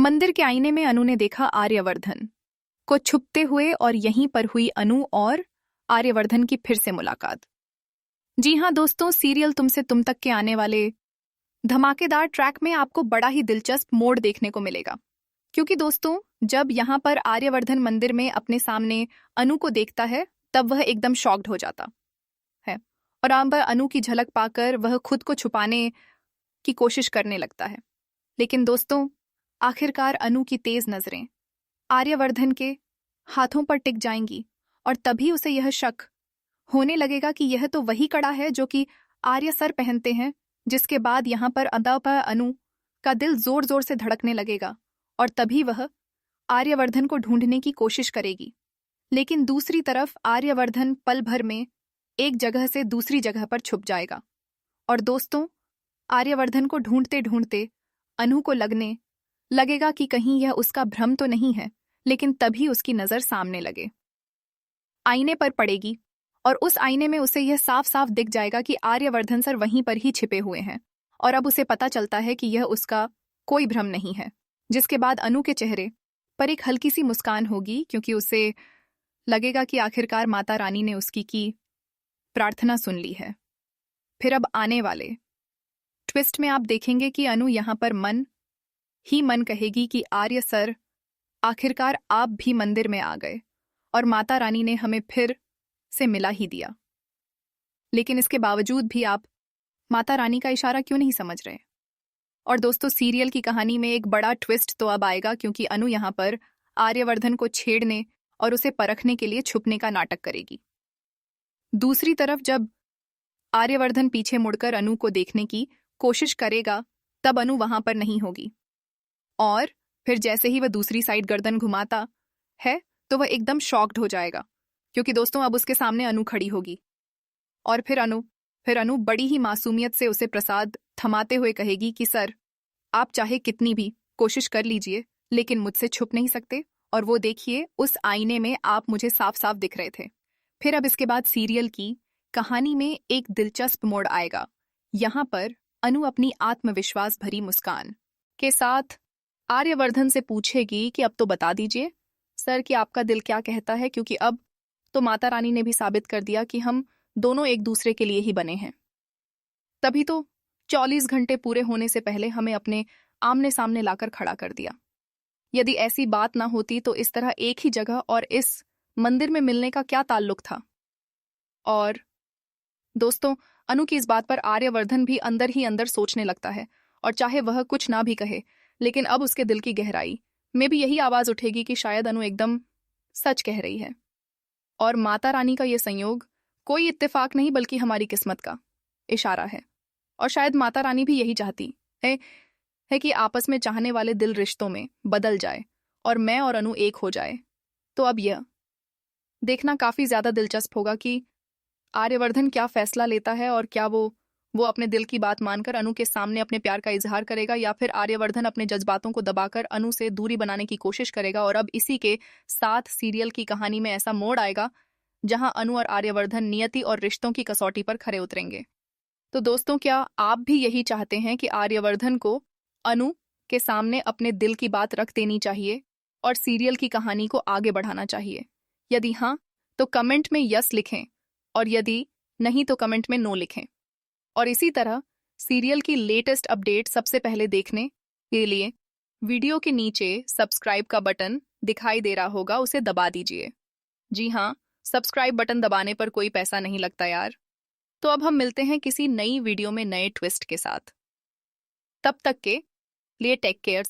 मंदिर के आईने में अनु ने देखा आर्यवर्धन को छुपते हुए और यहीं पर हुई अनु और आर्यवर्धन की फिर से मुलाकात। जी हाँ दोस्तों, सीरियल तुमसे तुम तक के आने वाले धमाकेदार ट्रैक में आपको बड़ा ही दिलचस्प मोड़ देखने को मिलेगा, क्योंकि दोस्तों जब यहाँ पर आर्यवर्धन मंदिर में अपने सामने अनु को देखता है तब वह एकदम शॉक्ड हो जाता है और आम पर अनु की झलक पाकर वह खुद को छुपाने की कोशिश करने लगता है। लेकिन दोस्तों आखिरकार अनु की तेज नजरें आर्यवर्धन के हाथों पर टिक जाएंगी और तभी उसे यह शक होने लगेगा कि यह तो वही कड़ा है जो कि आर्य सर पहनते हैं, जिसके बाद यहाँ पर अदापा अनु का दिल जोर जोर से धड़कने लगेगा और तभी वह आर्यवर्धन को ढूंढने की कोशिश करेगी। लेकिन दूसरी तरफ आर्यवर्धन पल भर में एक जगह से दूसरी जगह पर छुप जाएगा और दोस्तों आर्यवर्धन को ढूंढते ढूंढते अनु को लगेगा कि कहीं यह उसका भ्रम तो नहीं है। लेकिन तभी उसकी नजर सामने लगे आईने पर पड़ेगी और उस आईने में उसे यह साफ साफ दिख जाएगा कि आर्यवर्धन सर वहीं पर ही छिपे हुए हैं और अब उसे पता चलता है कि यह उसका कोई भ्रम नहीं है। जिसके बाद अनु के चेहरे पर एक हल्की सी मुस्कान होगी, क्योंकि उसे लगेगा कि आखिरकार माता रानी ने उसकी की प्रार्थना सुन ली है। फिर अब आने वाले ट्विस्ट में आप देखेंगे कि अनु यहाँ पर मन ही मन कहेगी कि आर्य सर आखिरकार आप भी मंदिर में आ गए और माता रानी ने हमें फिर से मिला ही दिया। लेकिन इसके बावजूद भी आप माता रानी का इशारा क्यों नहीं समझ रहे? और दोस्तों सीरियल की कहानी में एक बड़ा ट्विस्ट तो अब आएगा, क्योंकि अनु यहाँ पर आर्यवर्धन को छेड़ने और उसे परखने के लिए छुपने का नाटक करेगी। दूसरी तरफ जब आर्यवर्धन पीछे मुड़कर अनु को देखने की कोशिश करेगा तब अनु वहां पर नहीं होगी और फिर जैसे ही वह दूसरी साइड गर्दन घुमाता है तो वह एकदम शॉक्ड हो जाएगा, क्योंकि दोस्तों अब उसके सामने अनु खड़ी होगी और फिर अनु बड़ी ही मासूमियत से उसे प्रसाद थमाते हुए कहेगी कि सर आप चाहे कितनी भी कोशिश कर लीजिए लेकिन मुझसे छुप नहीं सकते, और वो देखिए उस आईने में आप मुझे साफ साफ दिख रहे थे। फिर अब इसके बाद सीरियल की कहानी में एक दिलचस्प मोड़ आएगा। यहाँ पर अनु अपनी आत्मविश्वास भरी मुस्कान के साथ आर्यवर्धन से पूछेगी कि अब तो बता दीजिए सर कि आपका दिल क्या कहता है, क्योंकि अब तो माता रानी ने भी साबित कर दिया कि हम दोनों एक दूसरे के लिए ही बने हैं। तभी तो 44 घंटे पूरे होने से पहले हमें अपने आमने सामने लाकर खड़ा कर दिया। यदि ऐसी बात ना होती तो इस तरह एक ही जगह और इस मंदिर में मिलने का क्या ताल्लुक था? और दोस्तों अनु की इस बात पर आर्यवर्धन भी अंदर ही अंदर सोचने लगता है, और चाहे वह कुछ ना भी कहे लेकिन अब उसके दिल की गहराई में भी यही आवाज उठेगी कि शायद अनु एकदम सच कह रही है और माता रानी का यह संयोग कोई इत्तेफाक नहीं बल्कि हमारी किस्मत का इशारा है। और शायद माता रानी भी यही चाहती है कि आपस में चाहने वाले दिल रिश्तों में बदल जाए और मैं और अनु एक हो जाए। तो अब यह देखना काफी ज्यादा दिलचस्प होगा कि आर्यवर्धन क्या फैसला लेता है और क्या वो अपने दिल की बात मानकर अनु के सामने अपने प्यार का इजहार करेगा, या फिर आर्यवर्धन अपने जज्बातों को दबाकर अनु से दूरी बनाने की कोशिश करेगा। और अब इसी के साथ सीरियल की कहानी में ऐसा मोड़ आएगा जहां अनु और आर्यवर्धन नियति और रिश्तों की कसौटी पर खरे उतरेंगे। तो दोस्तों क्या आप भी यही चाहते हैं कि आर्यवर्धन को अनु के सामने अपने दिल की बात रख देनी चाहिए और सीरियल की कहानी को आगे बढ़ाना चाहिए? यदि हाँ तो कमेंट में यस लिखें और यदि नहीं तो कमेंट में नो लिखें। और इसी तरह सीरियल की लेटेस्ट अपडेट सबसे पहले देखने के लिए वीडियो के नीचे सब्सक्राइब का बटन दिखाई दे रहा होगा, उसे दबा दीजिए। जी हाँ, सब्सक्राइब बटन दबाने पर कोई पैसा नहीं लगता यार। तो अब हम मिलते हैं किसी नई वीडियो में नए ट्विस्ट के साथ। तब तक के लिए टेक केयर।